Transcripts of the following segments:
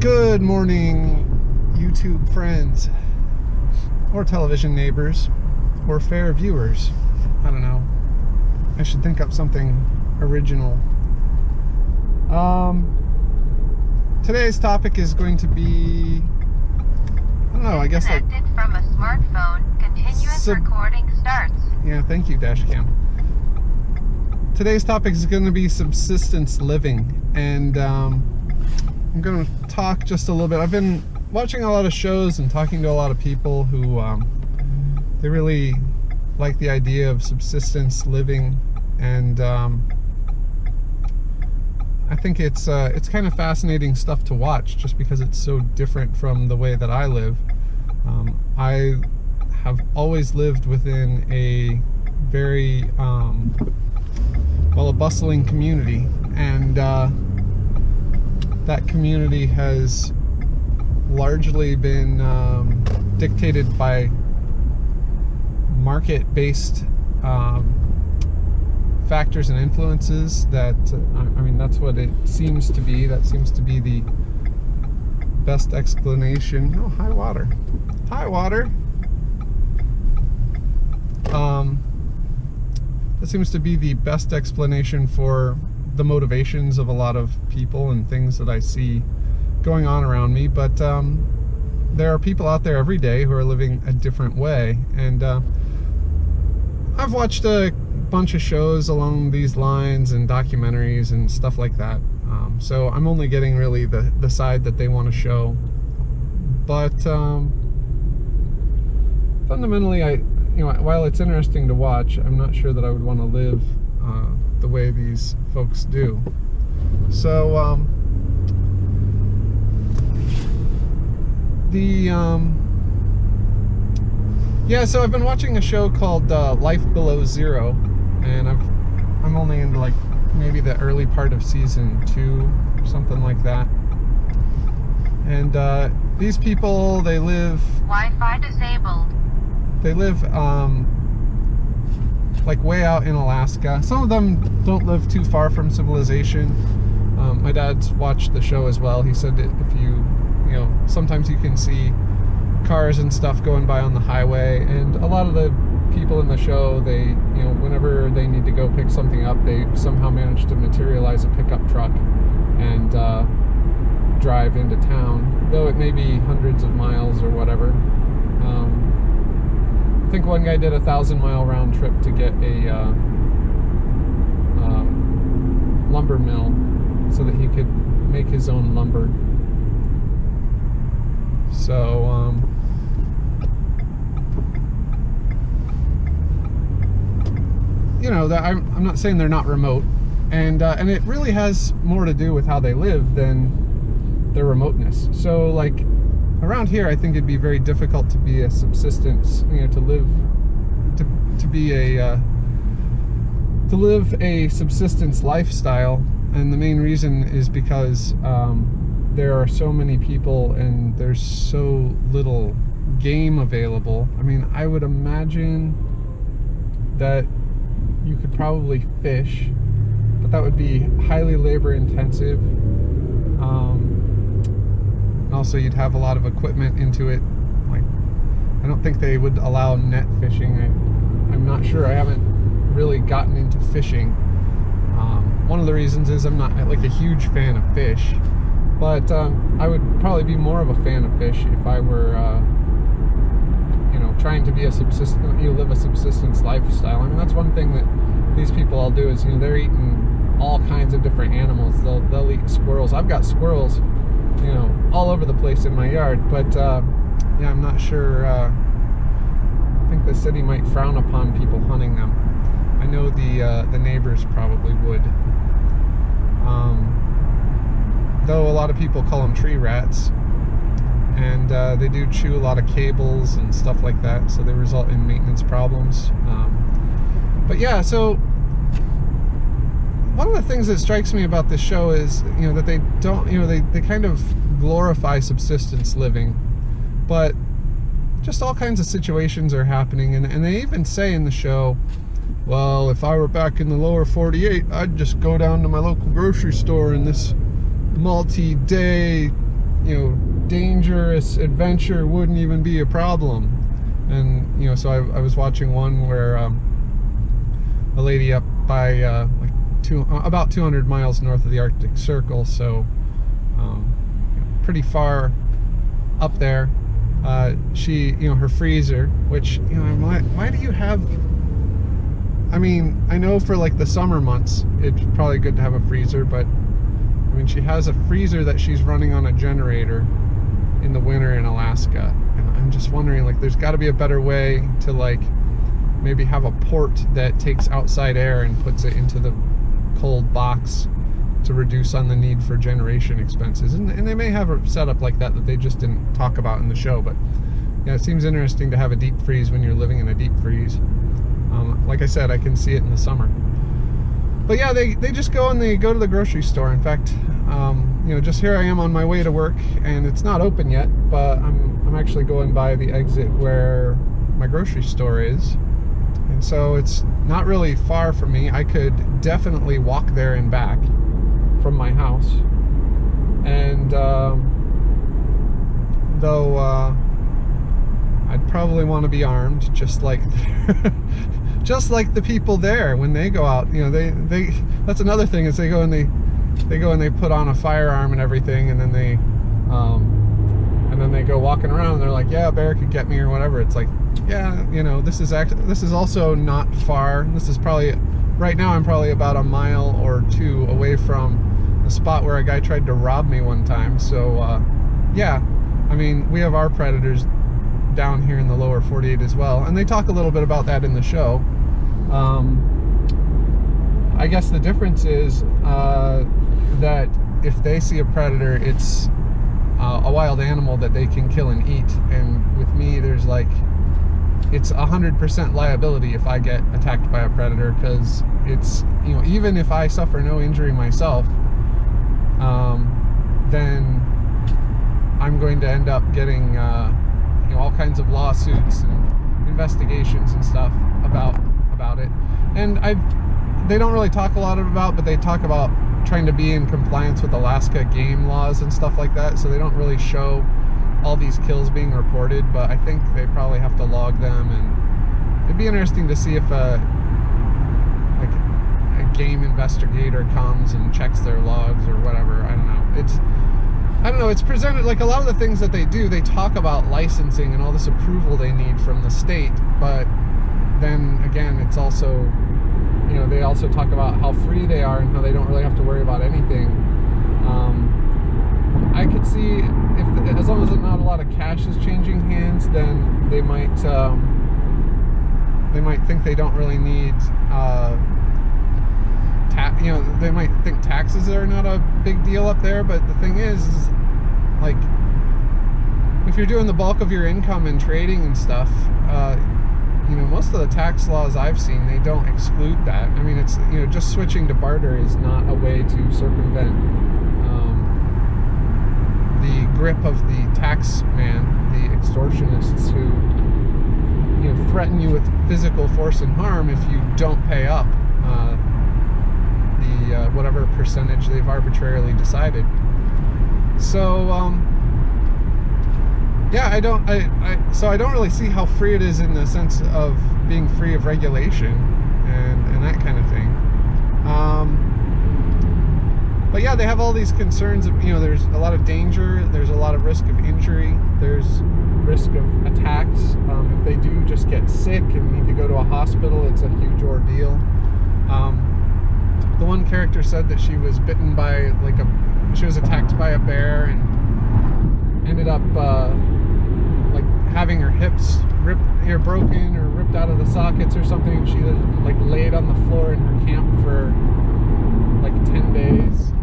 Good morning, YouTube friends, or television neighbors, or fair viewers. I don't know. I should think up something original. Today's topic is going to be, I don't know, I guess like... Connected from a smartphone, continuous recording starts. Yeah, thank you, Dashcam. Today's topic is going to be subsistence living, and I'm going to talk just a little bit. I've been watching a lot of shows and talking to a lot of people who they really like the idea of subsistence living, and I think it's kind of fascinating stuff to watch just because it's so different from the way that I live. I have always lived within a very a bustling community, and that community has largely been dictated by market-based factors and influences that, I mean, that's what it seems to be. That seems to be the best explanation. Oh, high water. High water. That seems to be the best explanation for the motivations of a lot of people and things that I see going on around me. But there are people out there every day who are living a different way, and I've watched a bunch of shows along these lines and documentaries and stuff like that, so I'm only getting really the side that they want to show. But fundamentally, while it's interesting to watch, I'm not sure that I would want to live the way these folks do. So so I've been watching a show called Life Below Zero, and I'm only into like maybe the early part of season 2 or something like that. And these people, they live Wi-Fi disabled. They live like way out in Alaska. Some of them don't live too far from civilization. My dad's watched the show as well. He said that if you sometimes you can see cars and stuff going by on the highway, and a lot of the people in the show, they, whenever they need to go pick something up, they somehow manage to materialize a pickup truck and drive into town, though it may be hundreds of miles or whatever. I think one guy did a 1,000-mile round trip to get a lumber mill so that he could make his own lumber. So I'm not saying they're not remote, and it really has more to do with how they live than their remoteness. So like around here, I think it'd be very difficult to be a subsistence, to live a subsistence lifestyle, and the main reason is because there are so many people and there's so little game available. I mean, I would imagine that you could probably fish, but that would be highly labor intensive. And also you'd have a lot of equipment into it. Like, I don't think they would allow net fishing. I'm not sure. I haven't really gotten into fishing. One of the reasons is I'm not like a huge fan of fish, but I would probably be more of a fan of fish if I were trying to be a live a subsistence lifestyle. I mean, that's one thing that these people all do is, they're eating all kinds of different animals. They'll eat squirrels. I've got squirrels, all over the place in my yard, but yeah, I'm not sure. I think the city might frown upon people hunting them. I know the neighbors probably would. Though a lot of people call them tree rats, and they do chew a lot of cables and stuff like that, so they result in maintenance problems. But yeah, so one of the things that strikes me about this show is, that they don't, they kind of glorify subsistence living, but just all kinds of situations are happening, and they even say in the show, well, if I were back in the lower 48, I'd just go down to my local grocery store, and this multi-day dangerous adventure wouldn't even be a problem. And so I was watching one where a lady up by about 200 miles north of the Arctic Circle, so pretty far up there. She, her freezer, which, why do you have, I mean, I know for like the summer months, it's probably good to have a freezer, but I mean, she has a freezer that she's running on a generator in the winter in Alaska. And I'm just wondering, like, there's got to be a better way to, like, maybe have a port that takes outside air and puts it into the cold box to reduce on the need for generation expenses. And they may have a setup like that they just didn't talk about in the show. But yeah, it seems interesting to have a deep freeze when you're living in a deep freeze. Like I said, I can see it in the summer. But yeah, they just go and they go to the grocery store. In fact, just here I am on my way to work, and it's not open yet, but I'm actually going by the exit where my grocery store is. And so it's not really far from me. I could definitely walk there and back from my house. And though I'd probably want to be armed, just like the people there when they go out. They that's another thing, is they go and they put on a firearm and everything, and then they go walking around and they're like, yeah, a bear could get me or whatever. It's like, yeah, this is also not far. This is probably, right now I'm probably about a mile or two away from the spot where a guy tried to rob me one time. So yeah, I mean, we have our predators down here in the lower 48 as well, and they talk a little bit about that in the show. I guess the difference is that if they see a predator, it's a wild animal that they can kill and eat. And with me, there's like, it's 100% liability if I get attacked by a predator, because it's, even if I suffer no injury myself, then I'm going to end up getting all kinds of lawsuits and investigations and stuff about it. And they don't really talk a lot about, but they talk about trying to be in compliance with Alaska game laws and stuff like that, so they don't really show all these kills being reported, but I think they probably have to log them. And it'd be interesting to see if a game investigator comes and checks their logs or whatever. I don't know, it's presented like a lot of the things that they do, they talk about licensing and all this approval they need from the state, but then again, it's also, they also talk about how free they are and how they don't really have to worry about anything. I could see, if as long as not a lot of cash is changing hands, then they might think they don't really need they might think taxes are not a big deal up there. But the thing is like, if you're doing the bulk of your income in trading and stuff, most of the tax laws I've seen, they don't exclude that. I mean, it's, just switching to barter is not a way to circumvent the grip of the tax man, the extortionists who, threaten you with physical force and harm if you don't pay up the whatever percentage they've arbitrarily decided. So yeah, I don't really see how free it is in the sense of being free of regulation and that kind of thing. But yeah, they have all these concerns of, there's a lot of danger, there's a lot of risk of injury, there's risk of attacks. If they do just get sick and need to go to a hospital, it's a huge ordeal. The one character said that she was bitten by, she was attacked by a bear and ended up having her hips broken or ripped out of the sockets or something, and she laid on the floor in her camp for 10 days.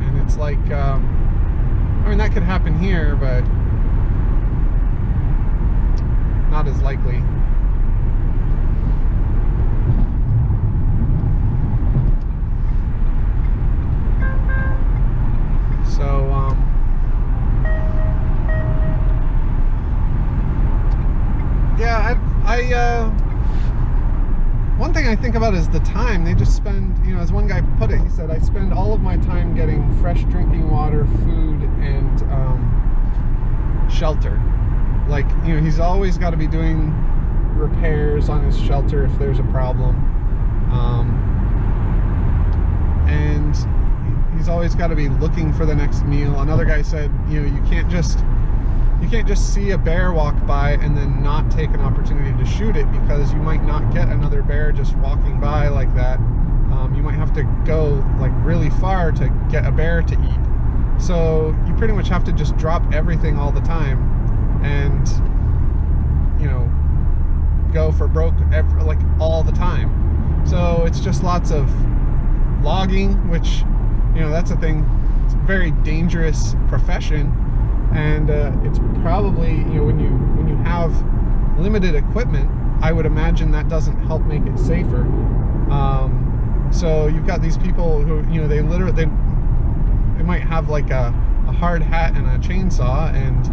And it's like, I mean, that could happen here, but not as likely. So yeah, one thing I think about is the time they just spend. As one guy put it, he said, I spend all of my time getting fresh drinking water, food, and shelter. Like, you know, he's always got to be doing repairs on his shelter if there's a problem. And he's always got to be looking for the next meal. Another guy said, you know, you can't just see a bear walk by and then not take an opportunity to shoot it, because you might not get another bear just walking by like that. You might have to go like really far to get a bear to eat. So you pretty much have to just drop everything all the time and, you know, go for broke like all the time. So it's just lots of logging, which, you know, that's a thing. It's a very dangerous profession, and it's probably, you know, when you have limited equipment, I would imagine that doesn't help make it safer. So you've got these people who, you know, they might have like a hard hat and a chainsaw, and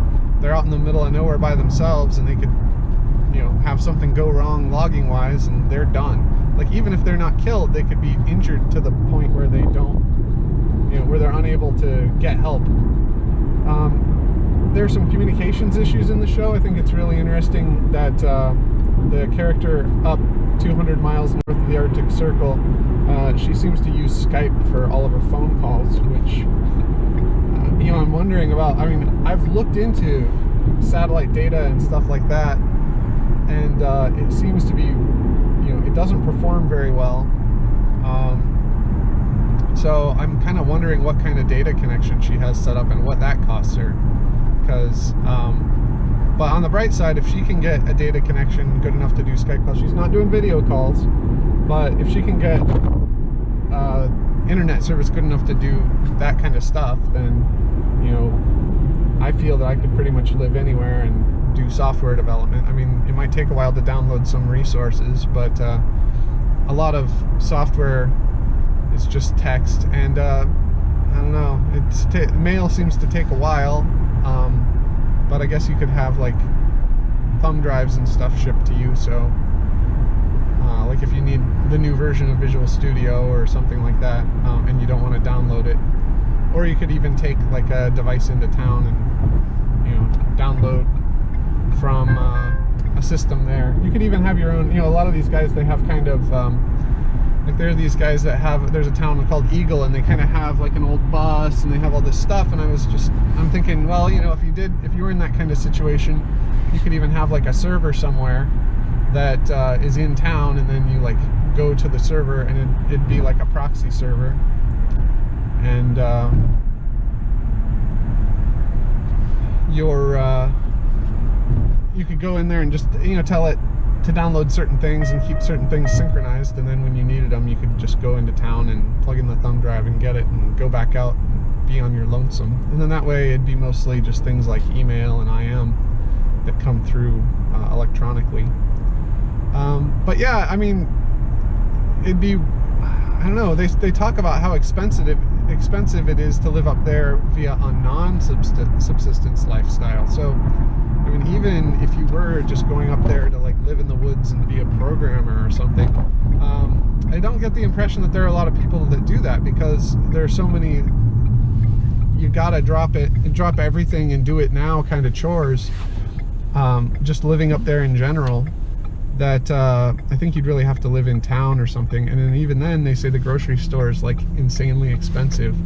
they're out in the middle of nowhere by themselves, and they could, you know, have something go wrong logging wise, and they're done. Like, even if they're not killed, they could be injured to the point where they don't, you know, where they're unable to get help. There's some communications issues in the show. I think it's really interesting that the character up 200 miles north of the Arctic Circle, she seems to use Skype for all of her phone calls, which, you know, I'm wondering about. I mean, I've looked into satellite data and stuff like that, and it seems to be, you know, it doesn't perform very well. So I'm kind of wondering what kind of data connection she has set up and what that costs her. Because, but on the bright side, if she can get a data connection good enough to do Skype calls, she's not doing video calls, but if she can get internet service good enough to do that kind of stuff, then, you know, I feel that I could pretty much live anywhere and do software development. I mean, it might take a while to download some resources, but a lot of software is just text, and I don't know, mail seems to take a while, but I guess you could have like thumb drives and stuff shipped to you. So like if you need the new version of Visual Studio or something like that, and you don't want to download it, or you could even take like a device into town and, you know, download from a system there. You could even have your own, you know, a lot of these guys, they have kind of like, there are these guys that have, there's a town called Eagle, and they kind of have like an old bus, and they have all this stuff, and I'm thinking, well, you know, if you were in that kind of situation, you could even have like a server somewhere that is in town, and then you like go to the server, and it'd be like a proxy server, and you could go in there and just, you know, tell it to download certain things and keep certain things synchronized, and then when you needed them, you could just go into town and plug in the thumb drive and get it, and go back out and be on your lonesome. And then that way it'd be mostly just things like email and IM that come through electronically. But yeah, I mean, it'd be, I don't know, they talk about how expensive it is to live up there via a non-subsistence lifestyle. So I mean, even if you were just going up there to like live in the woods and be a programmer or something, I don't get the impression that there are a lot of people that do that, because there are so many, you gotta drop everything and do it now kind of chores, just living up there in general, that I think you'd really have to live in town or something. And then even then, they say the grocery store is like insanely expensive.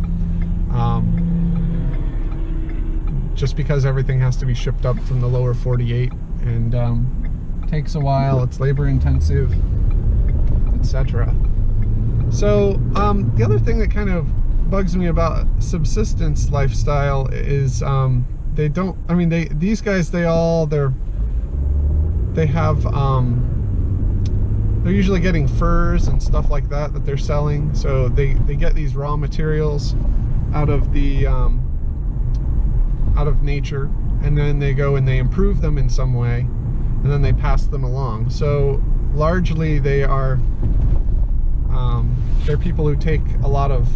Just because everything has to be shipped up from the lower 48, and takes a while, it's labor intensive, etc. So the other thing that kind of bugs me about subsistence lifestyle is they don't, I mean, these guys, they have they're usually getting furs and stuff like that they're selling. So they get these raw materials out of the out of nature, and then they go and they improve them in some way, and then they pass them along. So largely they're people who take a lot of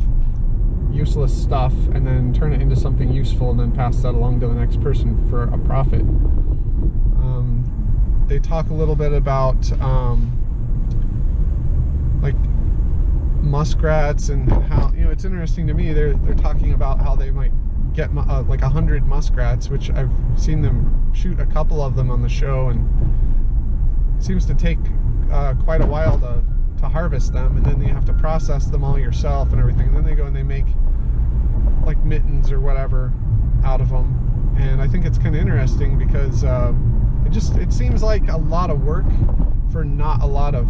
useless stuff and then turn it into something useful, and then pass that along to the next person for a profit. They talk a little bit about like muskrats, and how, you know, it's interesting to me, they're talking about how they might get like 100 muskrats, which I've seen them shoot a couple of them on the show, and it seems to take quite a while to harvest them, and then you have to process them all yourself and everything, and then they go and they make like mittens or whatever out of them. And I think it's kind of interesting because it seems like a lot of work for not a lot of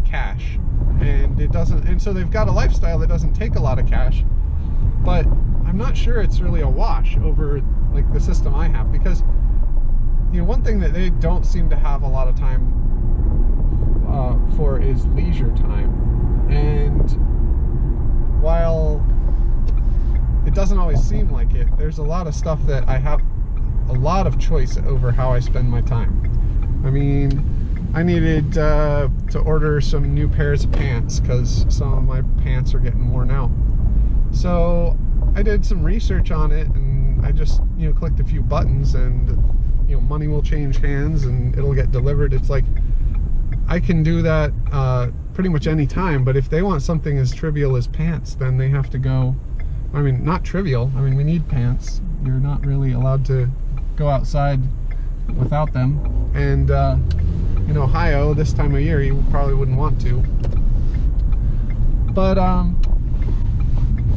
cash, and it doesn't, and so they've got a lifestyle that doesn't take a lot of cash, but I'm not sure it's really a wash over like the system I have, because you know, one thing that they don't seem to have a lot of time for is leisure time. And while it doesn't always seem like it, there's a lot of stuff that I have a lot of choice over how I spend my time. I mean, I needed to order some new pairs of pants because some of my pants are getting worn out. So I did some research on it, and I just, you know, clicked a few buttons, and you know, money will change hands and it'll get delivered. It's like I can do that pretty much any time, but if they want something as trivial as pants, then they have to go. I mean, not trivial, I mean, we need pants. You're not really allowed to go outside without them, and in Ohio this time of year you probably wouldn't want to. But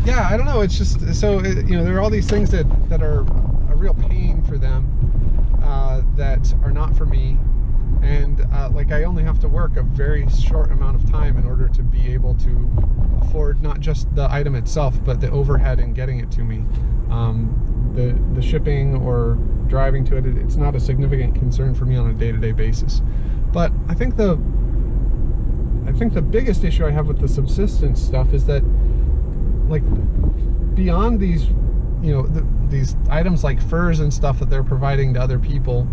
yeah, I don't know, it's just so you know, there are all these things that are a real pain for them that are not for me, and like I only have to work a very short amount of time in order to be able to afford not just the item itself, but the overhead in getting it to me. The shipping or driving to it, it's not a significant concern for me on a day-to-day basis. But I think the biggest issue I have with the subsistence stuff is that, like, beyond these, you know, these items like furs and stuff that they're providing to other people,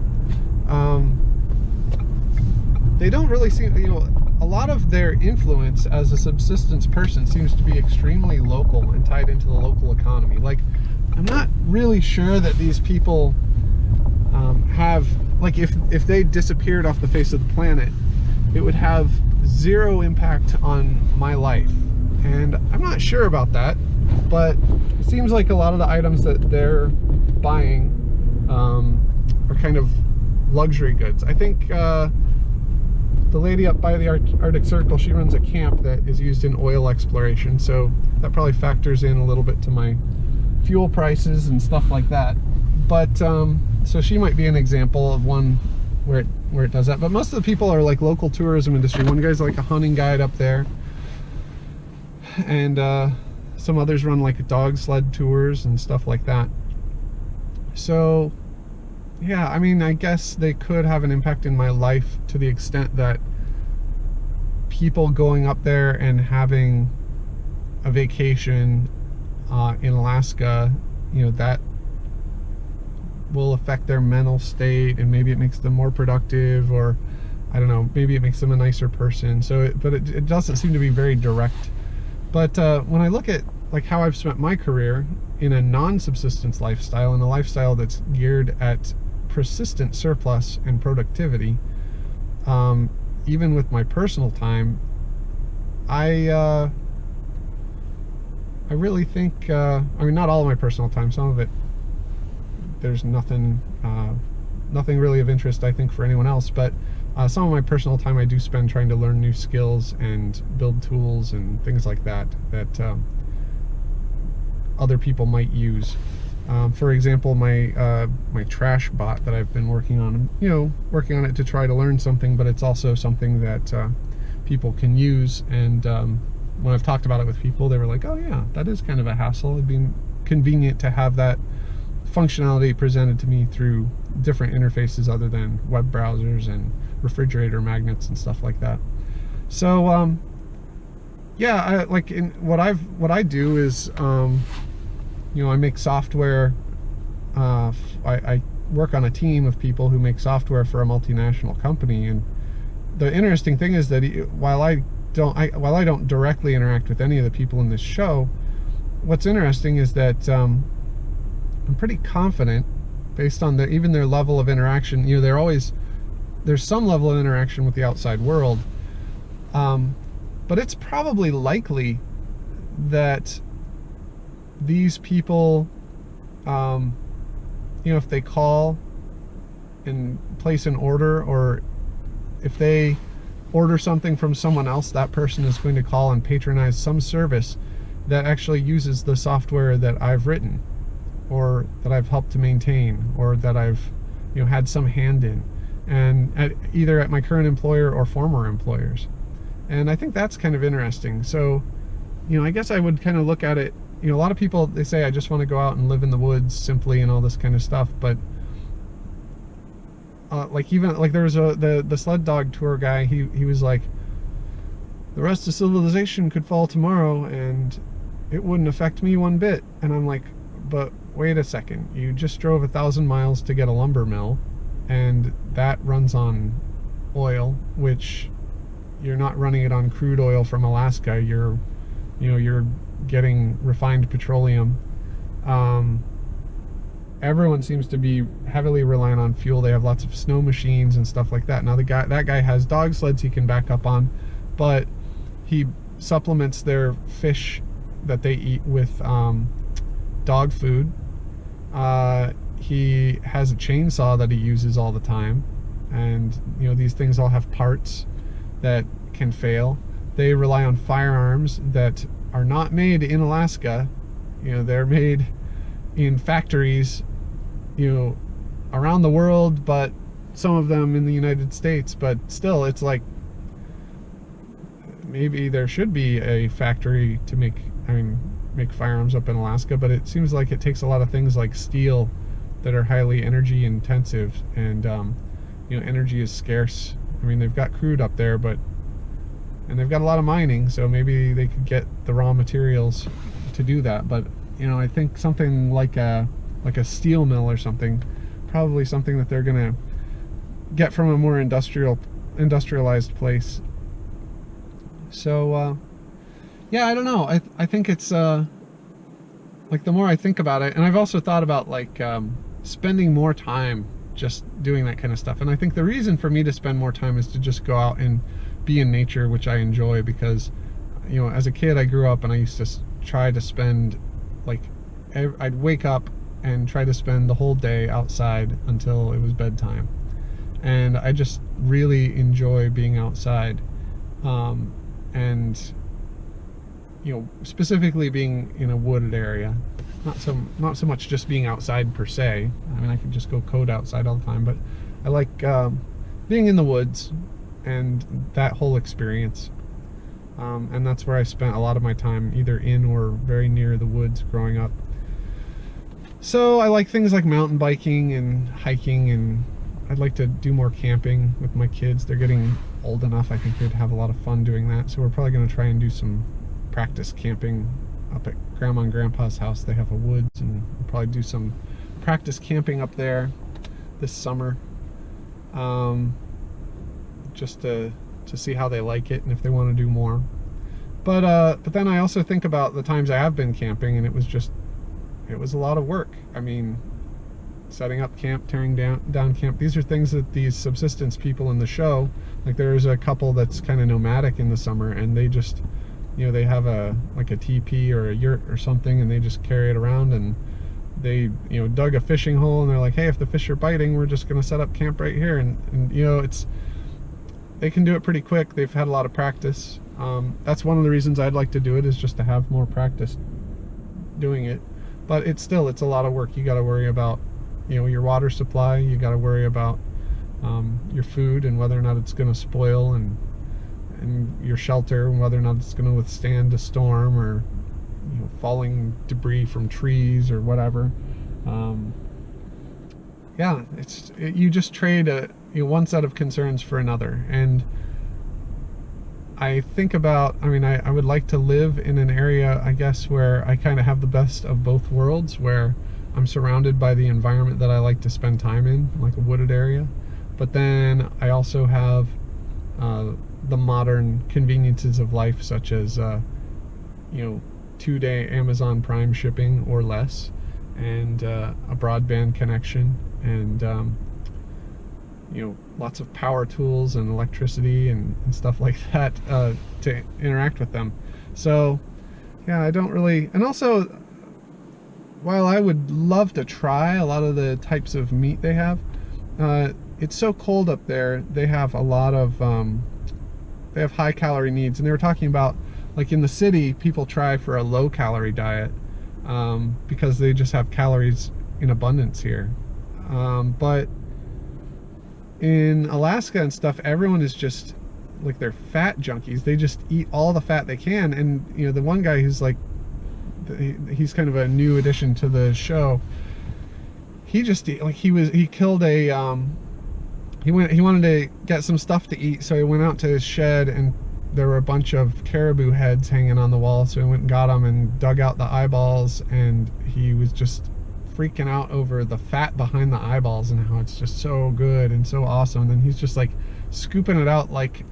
they don't really seem, you know, a lot of their influence as a subsistence person seems to be extremely local and tied into the local economy. Like, I'm not really sure that these people have, like, if they disappeared off the face of the planet, it would have zero impact on my life. And I'm not sure about that, but it seems like a lot of the items that they're buying are kind of luxury goods. I think the lady up by the Arctic Circle, she runs a camp that is used in oil exploration, so that probably factors in a little bit to my fuel prices and stuff like that. But so she might be an example of one where it does that. But most of the people are like local tourism industry. One guy's like a hunting guide up there, and some others run like dog sled tours and stuff like that. So yeah, I mean, I guess they could have an impact in my life to the extent that people going up there and having a vacation in Alaska, you know, that will affect their mental state, and maybe it makes them more productive, or I don't know, maybe it makes them a nicer person. So it doesn't seem to be very direct. But when I look at like how I've spent my career in a non-subsistence lifestyle, in a lifestyle that's geared at persistent surplus and productivity, even with my personal time, I really think, I mean, not all of my personal time, some of it, there's nothing really of interest, I think, for anyone else, but some of my personal time I do spend trying to learn new skills and build tools and things like that other people might use. For example, my trash bot that I've been working on, you know, working on it to try to learn something, but it's also something that people can use. And when I've talked about it with people, they were like, oh yeah, that is kind of a hassle. It'd be convenient to have that functionality presented to me through different interfaces other than web browsers and refrigerator magnets and stuff like that. So yeah, what I do is, you know, I make software. I work on a team of people who make software for a multinational company, and the interesting thing is that while I don't directly interact with any of the people in this show, what's interesting is that I'm pretty confident, based on even their level of interaction. You know, there's some level of interaction with the outside world, but it's probably likely that these people you know, if they call and place an order, or if they order something from someone else, that person is going to call and patronize some service that actually uses the software that I've written, or that I've helped to maintain, or that I've, you know, had some hand in, and either at my current employer or former employers. And I think that's kind of interesting. So, you know, I guess I would kind of look at it, you know, a lot of people, they say, I just want to go out and live in the woods simply and all this kind of stuff, but like, even like there was the sled dog tour guy, he was like, the rest of civilization could fall tomorrow and it wouldn't affect me one bit. And I'm like, but wait a second, you just drove 1,000 miles to get a lumber mill, and that runs on oil, which you're not running it on crude oil from Alaska. You're getting refined petroleum. Everyone seems to be heavily reliant on fuel. They have lots of snow machines and stuff like that. Now that guy has dog sleds he can back up on, but he supplements their fish that they eat with dog food. He has a chainsaw that he uses all the time, and you know, these things all have parts that can fail. They rely on firearms that are not made in Alaska. You know, they're made in factories, you know, around the world, but some of them in the United States. But still, it's like, maybe there should be a factory to make firearms up in Alaska, but it seems like it takes a lot of things like steel that are highly energy intensive, and you know, energy is scarce. I mean, they've got crude up there, and they've got a lot of mining, so maybe they could get the raw materials to do that. But you know, I think something like a steel mill or something, probably something that they're gonna get from a more industrialized place. So yeah, I don't know. I think it's like, the more I think about it, and I've also thought about like spending more time just doing that kind of stuff. And I think the reason for me to spend more time is to just go out and be in nature, which I enjoy, because you know, as a kid I grew up and I used to try to spend, like, I'd wake up and try to spend the whole day outside until it was bedtime, and I just really enjoy being outside, and you know, specifically being in a wooded area. Not so much just being outside per se. I mean, I could just go code outside all the time, but I like being in the woods and that whole experience. And that's where I spent a lot of my time, either in or very near the woods growing up. So I like things like mountain biking and hiking, and I'd like to do more camping with my kids. They're getting old enough, I think they'd have a lot of fun doing that. So we're probably going to try and do some practice camping up at Grandma and Grandpa's house. They have a woods, and we'll probably do some practice camping up there this summer, just to see how they like it and if they want to do more. But then I also think about the times I have been camping, and it was a lot of work. I mean, setting up camp, tearing down camp. These are things that these subsistence people in the show, like there's a couple that's kind of nomadic in the summer, and they just, you know, they have like a teepee or a yurt or something, and they just carry it around, and they, you know, dug a fishing hole, and they're like, hey, if the fish are biting, we're just going to set up camp right here. And you know, they can do it pretty quick. They've had a lot of practice. That's one of the reasons I'd like to do it, is just to have more practice doing it. But it's a lot of work. You got to worry about, you know, your water supply. You got to worry about your food and whether or not it's going to spoil, and your shelter, and whether or not it's going to withstand a storm, or you know, falling debris from trees or whatever. Yeah, you just trade one set of concerns for another. And I think about, I mean, I would like to live in an area, I guess, where I kind of have the best of both worlds, where I'm surrounded by the environment that I like to spend time in, like a wooded area, but then I also have the modern conveniences of life, such as you know, 2-day Amazon Prime shipping or less, and a broadband connection, and you know, lots of power tools and electricity and stuff like that to interact with them. So yeah, I don't really, and also while I would love to try a lot of the types of meat they have, it's so cold up there. They have a lot of they have high calorie needs, and they were talking about, like, in the city, people try for a low calorie diet because they just have calories in abundance here. But in Alaska and stuff, everyone is just like, they're fat junkies. They just eat all the fat they can. And you know, the one guy who's like, he's kind of a new addition to the show, he just he killed a he wanted to get some stuff to eat, so he went out to his shed, and there were a bunch of caribou heads hanging on the wall, so he went and got them and dug out the eyeballs, and he was just freaking out over the fat behind the eyeballs and how it's just so good and so awesome. And then he's just like scooping it out like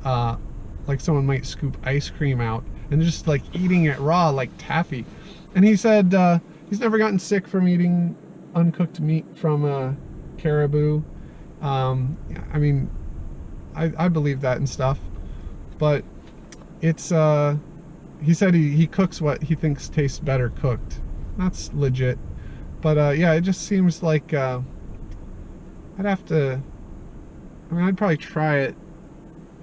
someone might scoop ice cream out, and just like eating it raw like taffy. And he said he's never gotten sick from eating uncooked meat from caribou. I mean, I believe that and stuff, but it's he said he cooks what he thinks tastes better cooked. That's legit. But yeah, it just seems like I'd have to, I mean, I'd probably try it,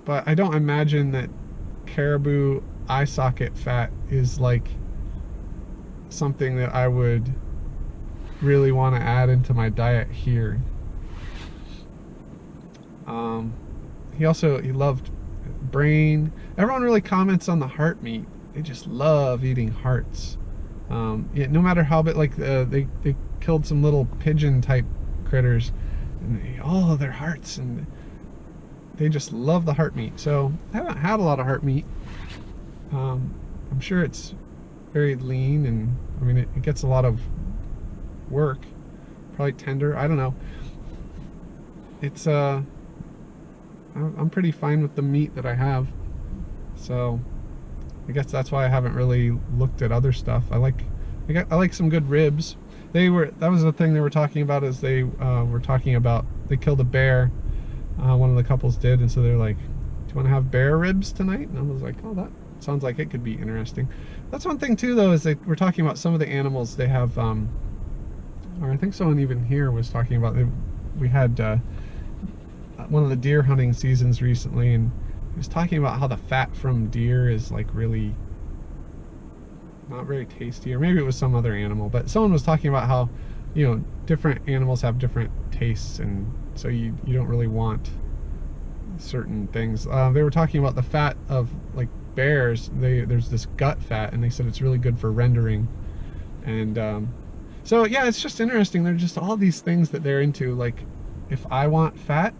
but I don't imagine that caribou eye socket fat is like something that I would really want to add into my diet here. He loved brain. Everyone really comments on the heart meat. They just love eating hearts. Yeah, no matter how big, like they killed some little pigeon type critters, and their hearts, and they just love the heart meat. So I haven't had a lot of heart meat. I'm sure it's very lean, and I mean it gets a lot of work, probably tender, I don't know. It's I'm pretty fine with the meat that I have, so I guess that's why I haven't really looked at other stuff. I like some good ribs. That was the thing they were talking about, is they were talking about, they killed a bear, one of the couples did, and so they're like, do you want to have bear ribs tonight? And I was like, oh, that sounds like it could be interesting. That's one thing too, though, is they were talking about some of the animals they have, or I think someone even here was talking about, we had one of the deer hunting seasons recently, and he was talking about how the fat from deer is like really not very tasty, or maybe it was some other animal, but someone was talking about how, you know, different animals have different tastes, and so you don't really want certain things. They were talking about the fat of like bears. There's this gut fat, and they said it's really good for rendering. And so yeah, it's just interesting. There's just all these things that they're into. Like, if I want fat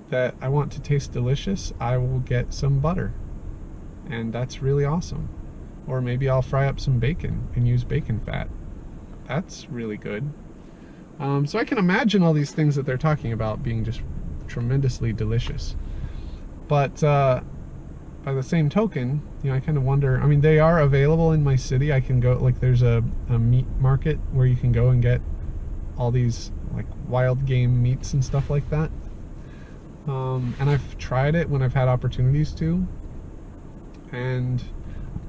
that I want to taste delicious, I will get some butter, and that's really awesome. Or maybe I'll fry up some bacon and use bacon fat. That's really good. So I can imagine all these things that they're talking about being just tremendously delicious. But by the same token, you know, I kind of wonder, I mean, they are available in my city. I can go, like, there's a meat market where you can go and get all these like wild game meats and stuff like that. And I've tried it when I've had opportunities to, and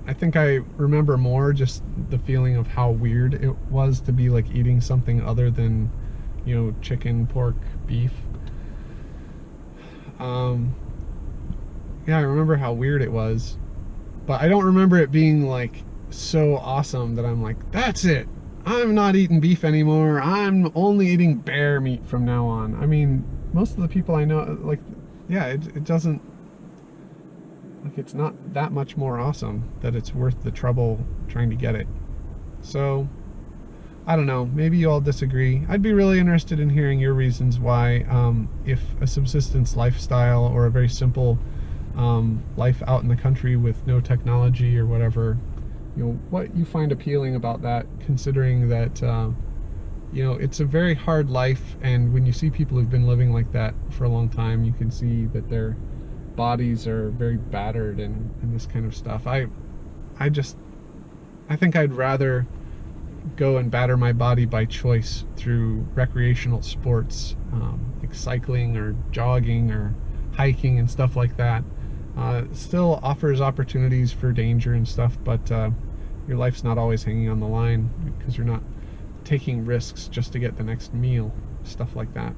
I think I remember more just the feeling of how weird it was to be like eating something other than, you know, chicken, pork, beef. Yeah, I remember how weird it was, but I don't remember it being like so awesome that I'm like, that's it, I'm not eating beef anymore, I'm only eating bear meat from now on. I mean, most of the people I know, like, yeah, it doesn't, like, it's not that much more awesome that it's worth the trouble trying to get it. So I don't know, maybe you all disagree. I'd be really interested in hearing your reasons why, if a subsistence lifestyle or a very simple life out in the country with no technology or whatever, you know, what you find appealing about that, considering that you know, it's a very hard life, and when you see people who've been living like that for a long time, you can see that their bodies are very battered and this kind of stuff. I think I'd rather go and batter my body by choice through recreational sports, like cycling or jogging or hiking and stuff like that. It still offers opportunities for danger and stuff, but your life's not always hanging on the line because you're not taking risks just to get the next meal, stuff like that.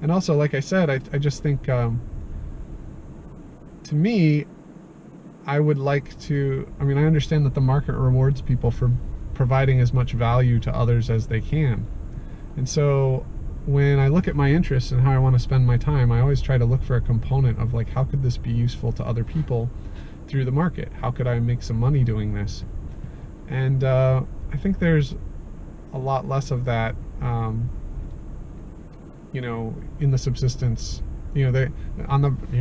And also, like I said, I just think, to me, I would like to, I mean, I understand that the market rewards people for providing as much value to others as they can. And so when I look at my interests and how I want to spend my time, I always try to look for a component of like, how could this be useful to other people through the market? How could I make some money doing this? And I think there's a lot less of that, you know, in the subsistence. You know,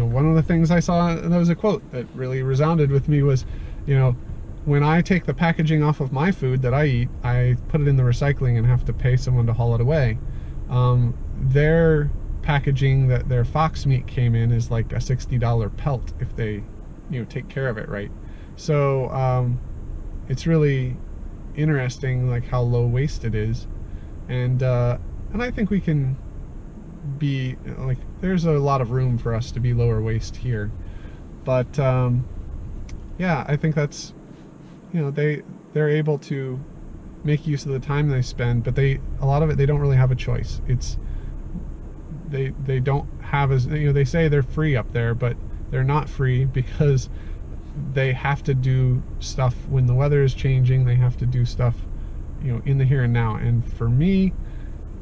one of the things I saw, and there was a quote that really resounded with me was, you know, when I take the packaging off of my food that I eat, I put it in the recycling and have to pay someone to haul it away. Their packaging that their fox meat came in is like a $60 pelt if they, you know, take care of it right. So it's really interesting, like how low waste it is, and I think we can be like, there's a lot of room for us to be lower waste here, but yeah, I think that's, you know, they're able to make use of the time they spend, but a lot of it, they don't really have a choice. It's they don't have, as you know, they say they're free up there, but they're not free because they have to do stuff when the weather is changing. They have to do stuff, you know, in the here and now. And for me,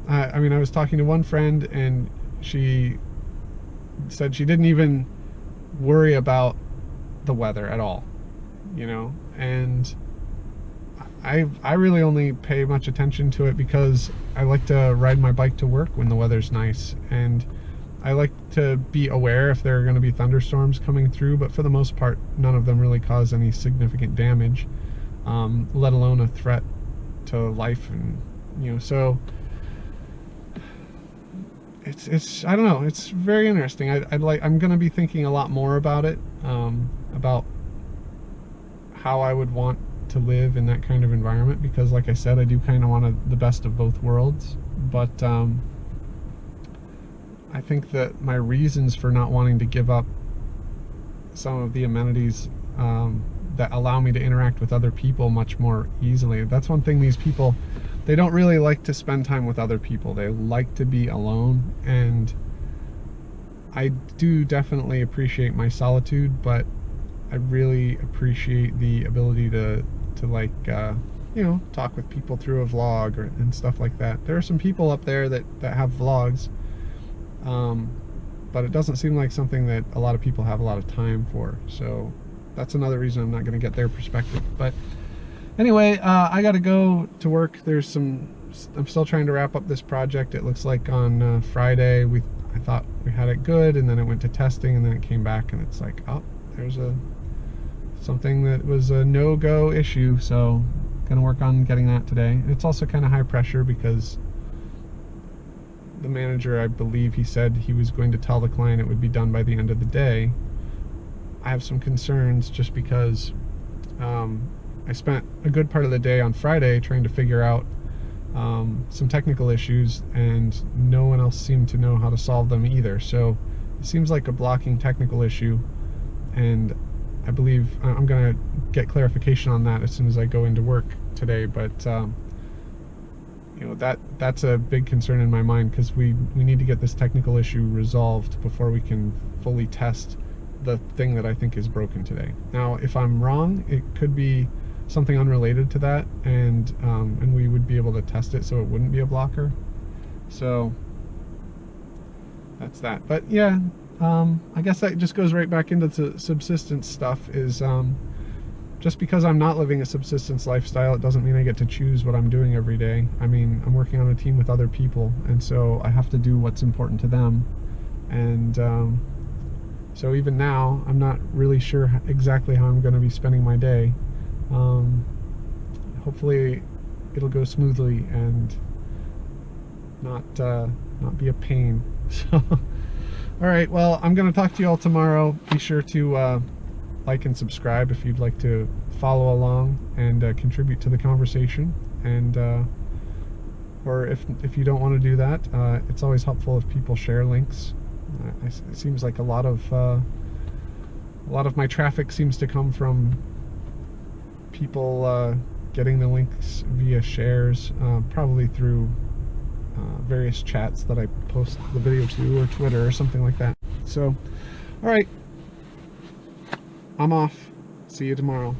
I mean, I was talking to one friend and she said she didn't even worry about the weather at all, you know, and I really only pay much attention to it because I like to ride my bike to work when the weather's nice, and I like to be aware if there are going to be thunderstorms coming through, but for the most part, none of them really cause any significant damage, let alone a threat to life. And, you know, so it's I don't know, it's very interesting. I'm going to be thinking a lot more about it, about how I would want to live in that kind of environment, because like I said, I do kind of want the best of both worlds, but I think that my reasons for not wanting to give up some of the amenities that allow me to interact with other people much more easily. That's one thing, these people, they don't really like to spend time with other people. They like to be alone, and I do definitely appreciate my solitude, but I really appreciate the ability to like, you know, talk with people through a vlog and stuff like that. There are some people up there that have vlogs, but it doesn't seem like something that a lot of people have a lot of time for. So that's another reason I'm not going to get their perspective. But anyway, I got to go to work. I'm still trying to wrap up this project. It looks like on Friday I thought we had it good, and then it went to testing, and then it came back, and it's like, oh, there's something that was a no-go issue. So gonna work on getting that today. It's also kind of high pressure because the manager, I believe he said he was going to tell the client it would be done by the end of the day. I have some concerns just because I spent a good part of the day on Friday trying to figure out some technical issues, and no one else seemed to know how to solve them either. So it seems like a blocking technical issue, and I believe I'm gonna get clarification on that as soon as I go into work today. But you know, that's a big concern in my mind, because we need to get this technical issue resolved before we can fully test the thing that I think is broken today. Now, if I'm wrong, it could be something unrelated to that, and we would be able to test it so it wouldn't be a blocker. So that's that. But yeah, I guess that just goes right back into the subsistence stuff. Is just because I'm not living a subsistence lifestyle, it doesn't mean I get to choose what I'm doing every day. I mean, I'm working on a team with other people, and so I have to do what's important to them. And so even now, I'm not really sure exactly how I'm going to be spending my day. Hopefully it'll go smoothly and not be a pain. So all right, well, I'm going to talk to you all tomorrow. Be sure to like and subscribe if you'd like to follow along and contribute to the conversation. And or if you don't want to do that, it's always helpful if people share links. It seems like a lot of my traffic seems to come from people getting the links via shares, probably through various chats that I post the video to, or Twitter or something like that. So, all right, I'm off. See you tomorrow.